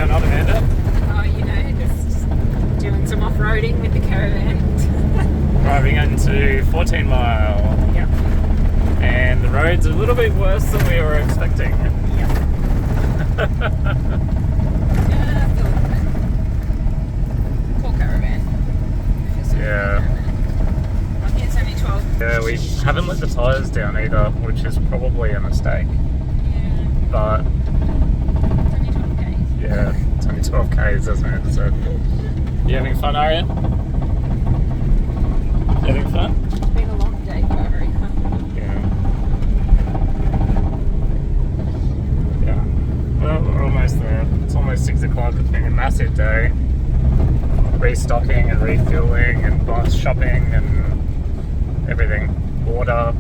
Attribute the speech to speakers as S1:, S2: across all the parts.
S1: going on, Amanda?
S2: Oh, you know, just doing some off-roading with the Caravan.
S1: Driving into 14 Mile.
S2: Yep.
S1: And the road's a little bit worse than we were expecting.
S2: Yep. Just a little bit. Poor Caravan.
S1: Yeah.
S2: Well, it's only 12.
S1: Yeah, we haven't let the tyres down either, which is probably a mistake.
S2: Yeah.
S1: But
S2: It's only 12 Ks.
S1: yeah, it's only 12 Ks, isn't it? So, you having fun, Aria? Having fun?
S2: It's been a long day for Aria.
S1: Yeah. Well, we're almost there. It's almost 6 o'clock. It's been a massive day. Restocking and refueling and bus shopping and everything. Water,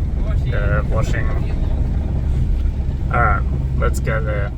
S1: washing. Alright, let's go there.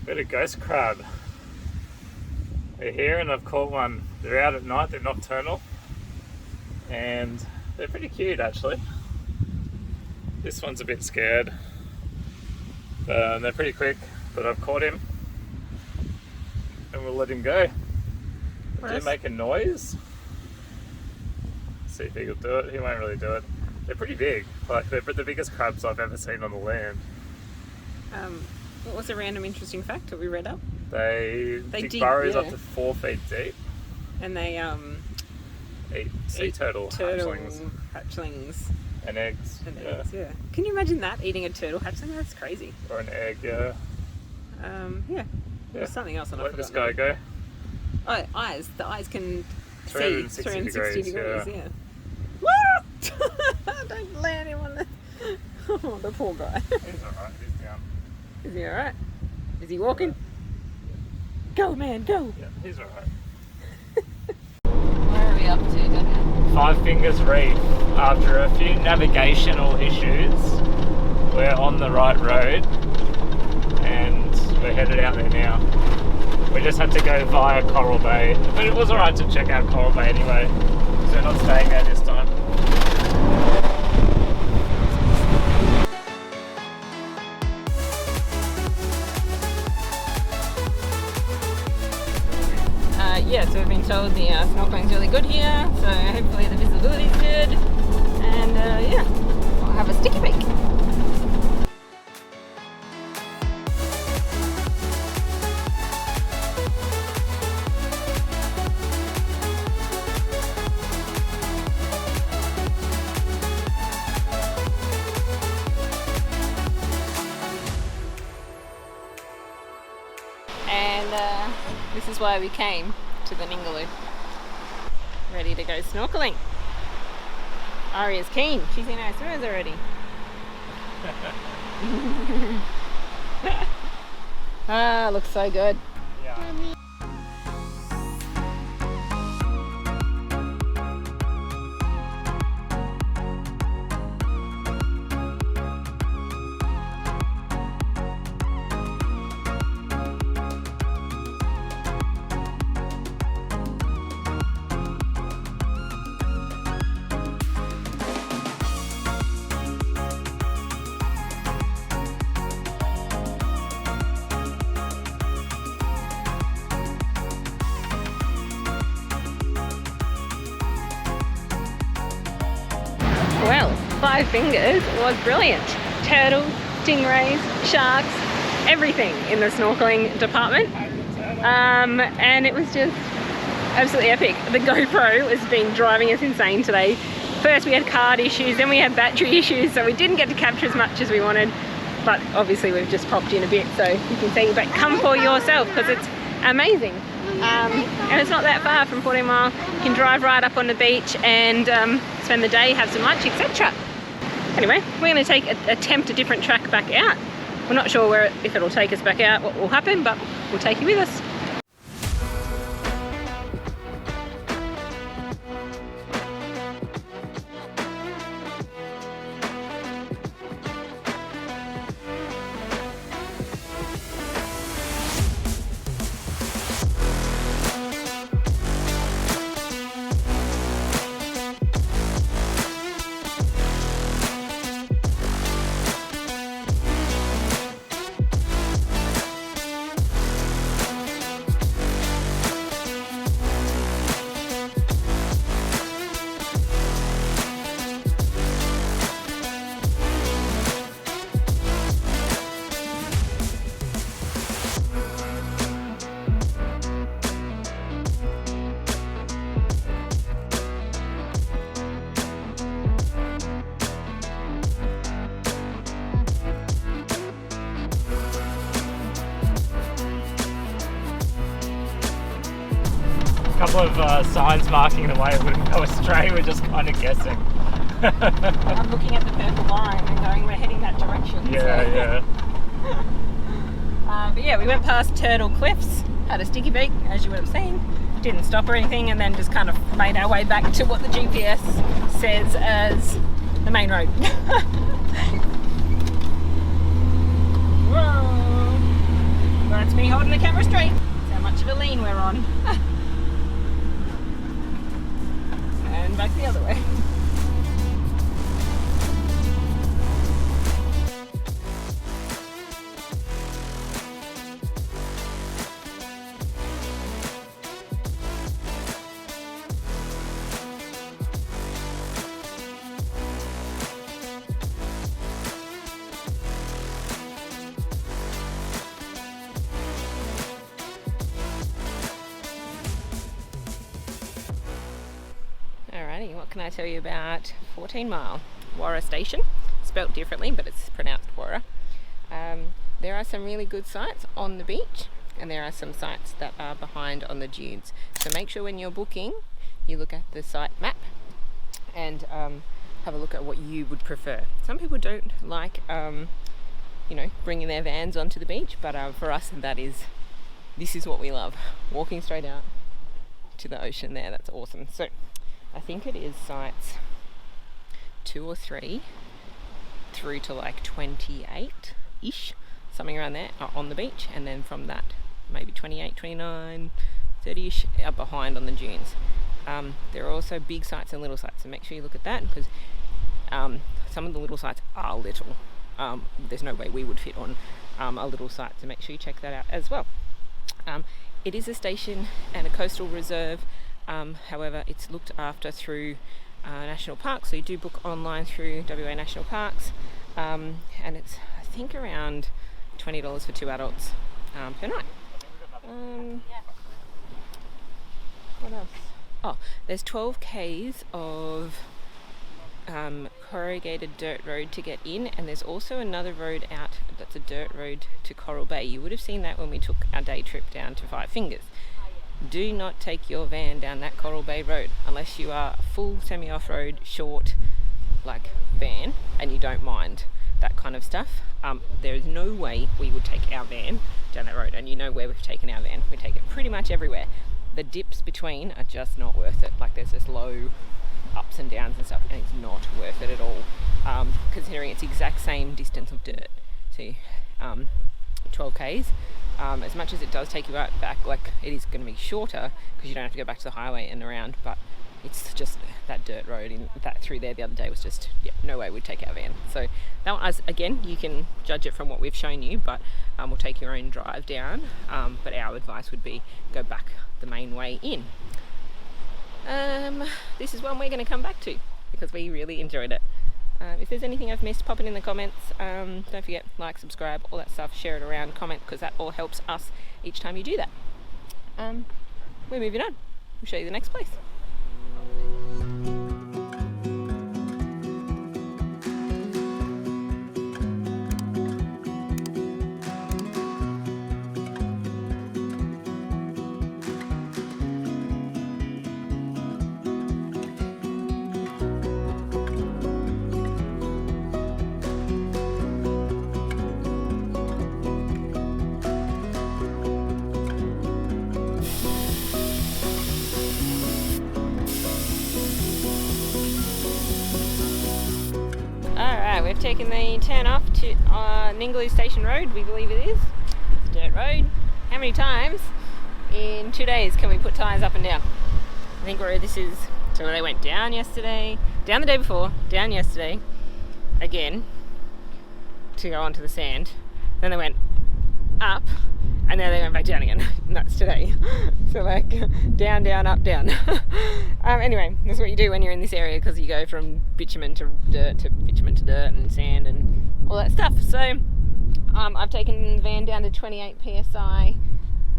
S1: Bit of ghost crab. They're here and I've caught one. They're out at night, they're nocturnal. And they're pretty cute actually. This one's a bit scared. They're pretty quick, but I've caught him. And we'll let him go. Did he make a noise? See if he will do it. He won't really do it. They're pretty big. Like they're the biggest crabs I've ever seen on the land.
S2: What was a random interesting fact that we read up?
S1: They dig
S2: dig,
S1: burrows
S2: yeah.
S1: up to 4 feet deep.
S2: And they
S1: Eat sea turtle hatchlings
S2: hatchlings
S1: and eggs.
S2: and eggs. Yeah. Can you imagine that, eating a turtle hatchling? That's crazy.
S1: Or an egg, yeah.
S2: Yeah. There's something else on.
S1: Let this guy go.
S2: Oh, eyes. The eyes can
S1: 360
S2: see 360
S1: degrees,
S2: yeah. Don't land him on the. Oh, the poor guy.
S1: He's alright, he's down.
S2: Is he alright? Is he walking? Go, man, go!
S1: Yeah, he's alright.
S2: Where are we up to, Daniel?
S1: Five Fingers Reef. After a few navigational issues, we're on the right road and we're headed out there now. We just had to go via Coral Bay, but it was alright to check out Coral Bay anyway, so we're not staying there this time.
S2: Yeah, so we've been told the snorkeling's really good here, so hopefully the visibility's good, and yeah, I'll have a sticky peek. And this is why we came to the Ningaloo. Ready to go snorkeling. Aria's keen. She's in our swimmers already. Ah, looks so good.
S1: Yeah.
S2: Well, Five Fingers was brilliant. Turtles, stingrays, sharks, everything in the snorkeling department. And it was just absolutely epic. The GoPro has been driving us insane today. First we had card issues, then we had battery issues, so we didn't get to capture as much as we wanted. but obviously we've just popped in a bit so you can see, but come for yourself because it's amazing. And it's not that far from 14 Mile. You can drive right up on the beach and spend the day, have some lunch, etc. Anyway, we're going to attempt a different track back out. We're not sure if it'll take us back out, what will happen, but we'll take you with us.
S1: Couple of signs marking the way it wouldn't go astray, we're just kind of guessing.
S2: I'm looking at the purple line and going, we're heading that direction.
S1: Yeah,
S2: so.
S1: yeah.
S2: But yeah, we went past Turtle Cliffs, had a sticky beak, as you would have seen, didn't stop or anything, and then just kind of made our way back to what the GPS says as the main road. Whoa! That's me holding the camera straight. That's how much of a lean we're on. And back the other way. Alrighty, what can I tell you about 14 Mile? Warroora Station, spelt differently, but it's pronounced Warroora. There are some really good sites on the beach, and there are some sites that are behind on the dunes. So make sure when you're booking, you look at the site map and have a look at what you would prefer. Some people don't like, bringing their vans onto the beach, but for us, this is what we love. Walking straight out to the ocean there, that's awesome. So I think it is sites 2 or 3 through to like 28-ish, something around there, are on the beach, and then from that maybe 28, 29, 30-ish are behind on the dunes. There are also big sites and little sites, so make sure you look at that, because some of the little sites are little. There's no way we would fit on a little site, so make sure you check that out as well. It is a station and a coastal reserve. However, it's looked after through national parks, so you do book online through WA National Parks, and it's I think around $20 for 2 adults per night. What else? Oh, there's 12 k's of corrugated dirt road to get in, and there's also another road out that's a dirt road to Coral Bay. You would have seen that when we took our day trip down to Five Fingers. Do not take your van down that Coral Bay road unless you are a full semi-off-road short like van and you don't mind that kind of stuff. There is no way we would take our van down that road, and you know where we've taken our van. We take it pretty much everywhere. The dips between are just not worth it. Like there's this low ups and downs and stuff, and it's not worth it at all, considering it's the exact same distance of dirt. So 12 k's. As much as it does take you out back, like it is going to be shorter because you don't have to go back to the highway and around, but it's just that dirt road in that through there the other day was just no way we'd take our van. So that one, again, you can judge it from what we've shown you, but we'll take your own drive down, but our advice would be go back the main way in. This is one we're going to come back to because we really enjoyed it. If there's anything I've missed, pop it in the comments. Don't forget, like, subscribe, all that stuff, share it around, comment, because that all helps us each time you do that. We're moving on. We'll show you the next place. We've taken the turn off to Ningaloo Station Road, we believe it is. It's a dirt road. How many times in 2 days can we put tyres up and down? I think so they went down yesterday, down the day before, down yesterday, again, to go onto the sand. Then they went up, and then they went back down again. And that's today. So like, down, down, up, down. Anyway, that's what you do when you're in this area, because you go from bitumen to dirt and sand and all that stuff. So I've taken the van down to 28 psi,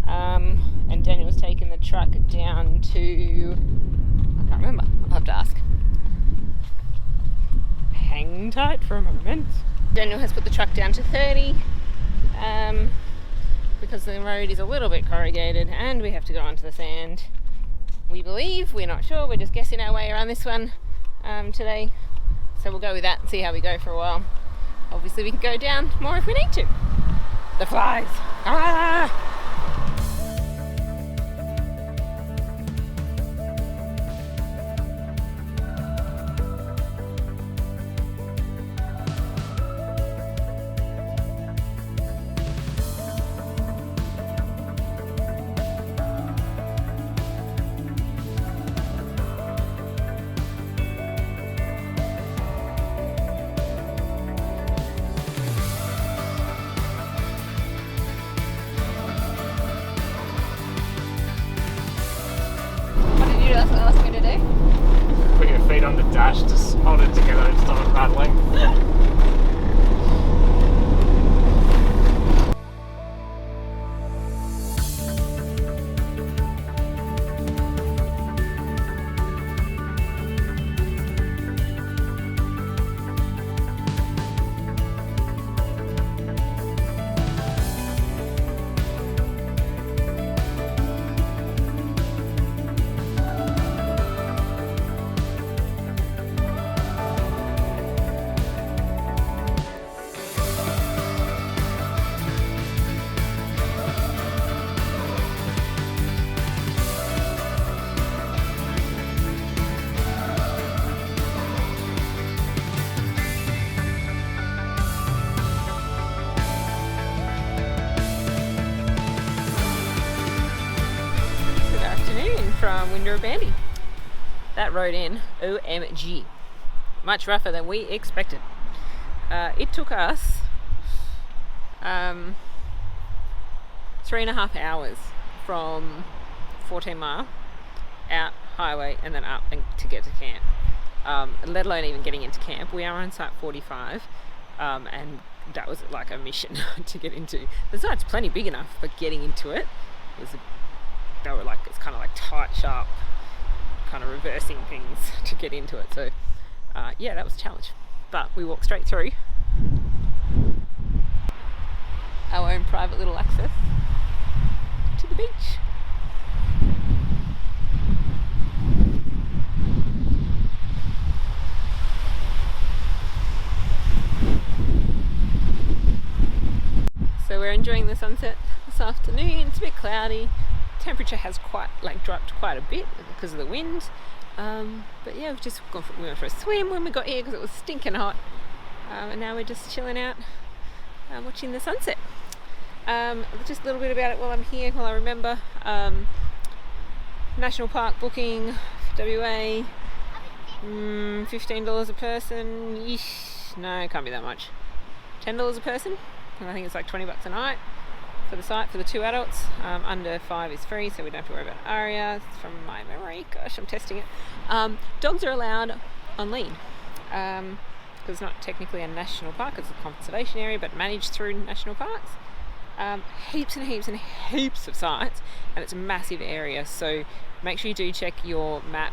S2: and Daniel's taken the truck down to, I can't remember, I'll have to ask. Hang tight for a moment. Daniel has put the truck down to 30, because the road is a little bit corrugated and we have to go onto the sand. We believe, we're not sure, we're just guessing our way around this one today. So we'll go with that and see how we go for a while. Obviously we can go down more if we need to. The flies! Ah! That's what asked me to do.
S1: Put your feet on the dash, just hold it together and start rattling. From Winderabandi. That road in, OMG, much rougher than we expected. It took us 3.5 hours from 14 Mile out highway and then up and to get to camp, let alone even getting into camp. We are on site 45, and that was like a mission to get into. The site's plenty big enough, but getting into it was it's kind of like tight, sharp, kind of reversing things to get into it. So yeah, that was a challenge, but we walked straight through our own private little access to the beach. So we're enjoying the sunset this afternoon. It's a bit cloudy. Temperature has dropped quite a bit because of the wind, but yeah, we went for a swim when we got here because it was stinking hot, and now we're just chilling out, watching the sunset. Just a little bit about it while I'm here, while I remember. National Park booking, WA, $15 a person. Yeesh, no, it can't be that much. $10 a person, and I think it's like $20 a night for the site for the 2 adults. Under 5 is free, so we don't have to worry about Aria. It's from my memory. Gosh, I'm testing it. Dogs are allowed on lead, because it's not technically a national park, it's a conservation area, but managed through national parks. Heaps and heaps and heaps of sites, and it's a massive area, so make sure you do check your map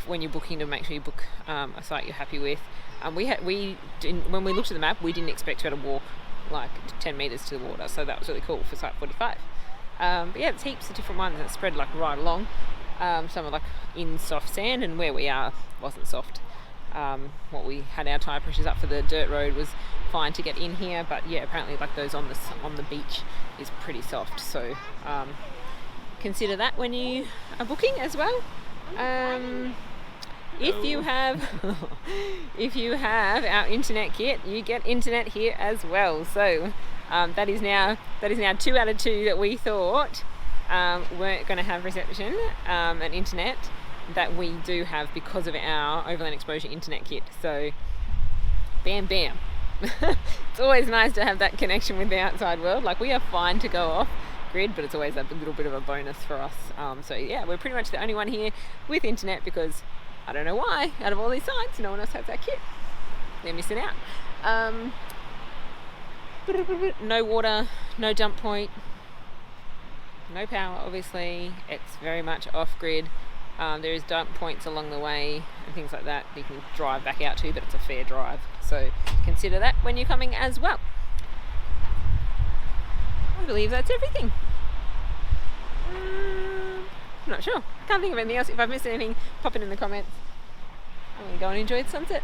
S1: when you're booking, to make sure you book a site you're happy with. When we looked at the map, we didn't expect to be able to walk like 10 meters to the water, so that was really cool for site 45. But yeah, there's heaps of different ones that spread like right along. Some are like in soft sand, and where we are wasn't soft. What we had our tyre pressures up for the dirt road was fine to get in here, but yeah, apparently like those on the beach is pretty soft, so consider that when you are booking as well.
S2: If you have our internet kit, you get internet here as well. So that is now 2 out of 2 that we thought weren't going to have reception and internet that we do have because of our overland exposure internet kit. So bam bam. It's always nice to have that connection with the outside world. Like, we are fine to go off grid, but it's always a little bit of a bonus for us. So yeah, we're pretty much the only one here with internet because I don't know why, out of all these sites, no one else has that kit. They're missing out. No water, no dump point, no power, obviously. It's very much off-grid. There is dump points along the way and things like that you can drive back out to, but it's a fair drive. So consider that when you're coming as well. I believe that's everything. I'm not sure. Can't think of anything else. If I've missed anything, pop it in the comments. I'm going to go and enjoy the sunset.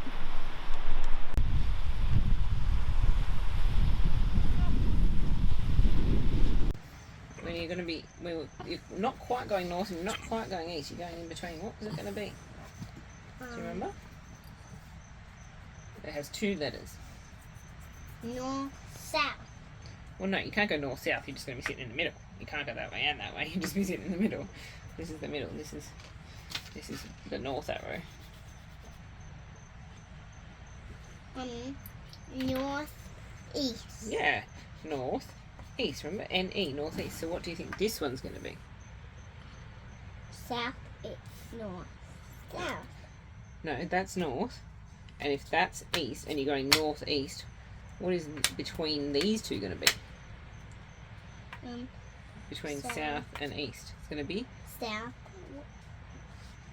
S2: When you're going to be, you're not quite going north and you're not quite going east. You're going in between. What is it going to be? Do you remember? It has 2 letters.
S3: North, south.
S2: Well, no, you can't go north-south. You're just going to be sitting in the middle. You can't go that way and that way. You'll just be sitting in the middle. This is the middle. This is the north arrow.
S3: North, east.
S2: Yeah, north, east. Remember, N-E, north-east. So what do you think this one's going to be?
S3: South, east, north, south.
S2: No, that's north. And if that's east and you're going north-east, what is between these two going to be? Between south and east. It's going to be?
S3: South,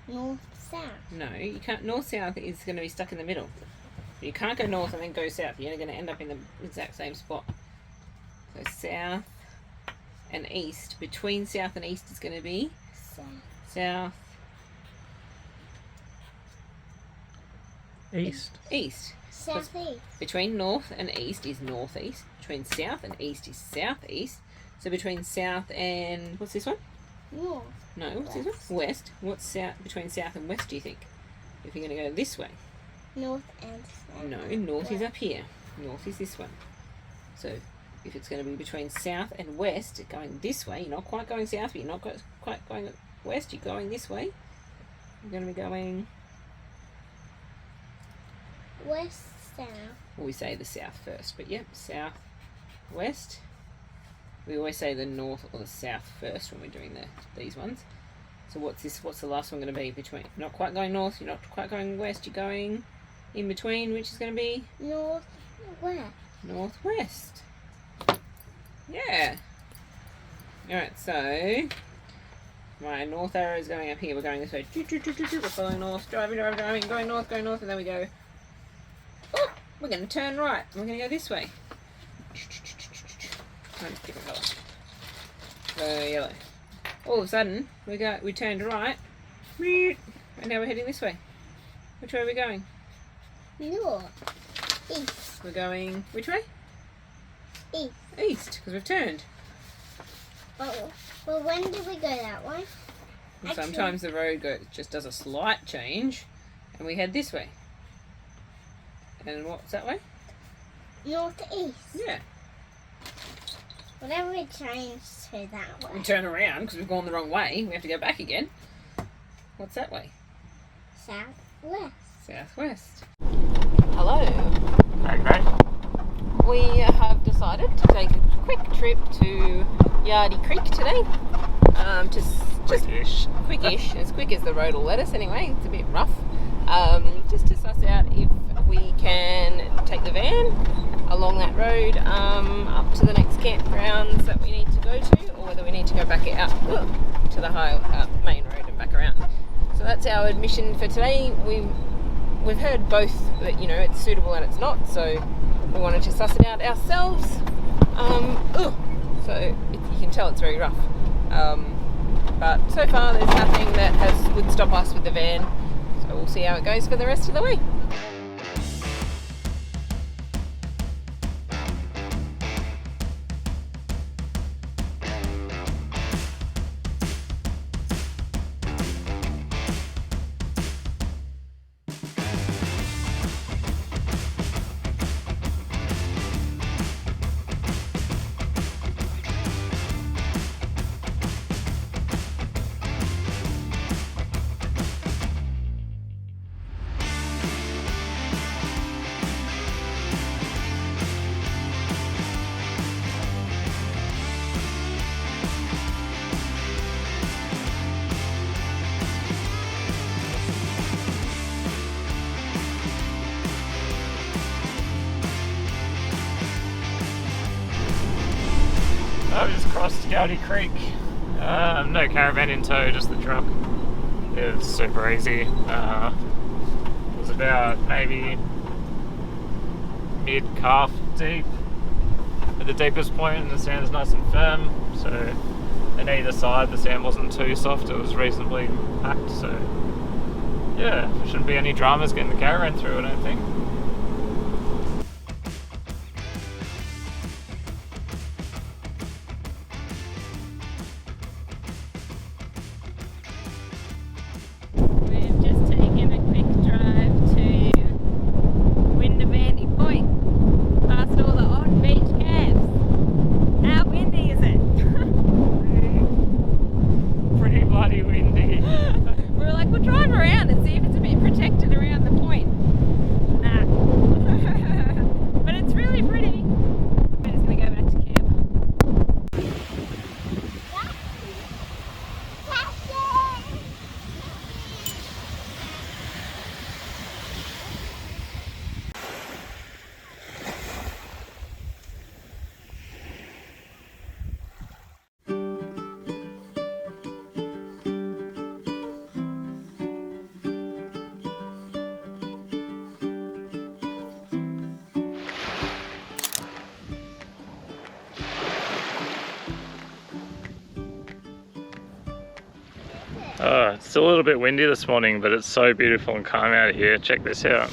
S3: north, south.
S2: No, you can't. North-south is going to be stuck in the middle. You can't go north and then go south. You're only going to end up in the exact same spot. So south and east. Between south and east is going to be? South.
S1: East.
S2: East.
S3: Southeast.
S2: Between north and east is northeast. Between south and east is southeast. So between south and, what's this one?
S3: North.
S2: No, what's this one? West. What's south between south and west, do you think? If you're going to go this way.
S3: North and south.
S2: No, north is up here. North is this one. So if it's going to be between south and west, going this way, you're not quite going south, but you're not quite going west, you're going this way. You're going to be going...
S3: West, south.
S2: Well, we say the south first, but yep, south, west. We always say the north or the south first when we're doing these ones. So what's this? What's the last one going to be between? You're not quite going north, you're not quite going west, you're going in between, which is going to be?
S3: Northwest.
S2: Northwest. Yeah. Alright, so my north arrow is going up here. We're going this way. We're following north, driving, going north, and then we go, oh, we're going to turn right. We're going to go this way. Different colour. So yellow. All of a sudden, we turned right, and now we're heading this way. Which way are we going?
S3: North. East.
S2: We're going, which way?
S3: East.
S2: East, because we've turned.
S3: Well, when did we go that way?
S2: And sometimes the road just does a slight change, and we head this way. And what's that way?
S3: Northeast.
S2: Yeah.
S3: Whenever we change to that way.
S2: We turn around because we've gone the wrong way. We have to go back again. What's that way?
S3: Southwest.
S2: Southwest. Hello.
S1: Okay.
S2: We have decided to take a quick trip to Yardie Creek today. Just quickish, as quick as the road will let us anyway. It's a bit rough. Just to suss out if we can take the van along that road up to the next campgrounds that we need to go to, or whether we need to go back out to the main road and back around. So that's our admission for today. We've heard both that it's suitable and it's not, so we wanted to suss it out ourselves. So you can tell it's very rough, but so far there's nothing that would stop us with the van, so we'll see how it goes for the rest of the way.
S1: across Yardie Creek. No caravan in tow, just the truck. It was super easy. It was about maybe mid-calf deep at the deepest point, and the sand is nice and firm, so on either side the sand wasn't too soft, it was reasonably packed, so yeah, there shouldn't be any dramas getting the caravan through, I don't think.
S2: We've just taken a quick drive to Winderabandi Point, past all the on-beach cabs. How windy is it?
S1: Pretty bloody windy.
S2: We were like, we'll drive around and see if it's a bit protected around the point. Nah. But it's really pretty. We're just going to go back to camp.
S1: It's still a little bit windy this morning, but it's so beautiful and calm out here. Check this out.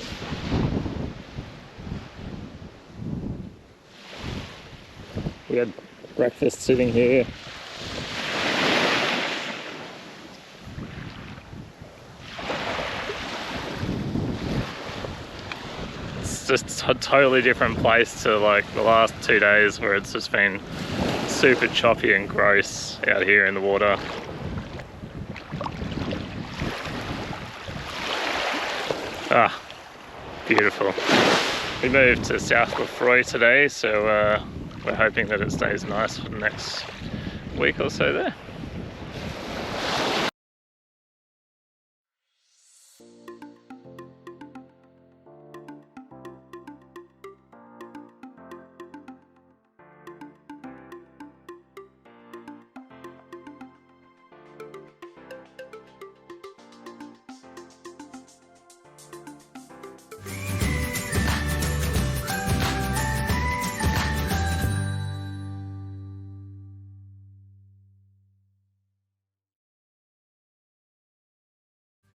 S1: We had breakfast sitting here. It's just a totally different place to like the last 2 days where it's just been super choppy and gross out here in the water. Ah, beautiful. We moved to south of Roy today, so we're hoping that it stays nice for the next week or so there.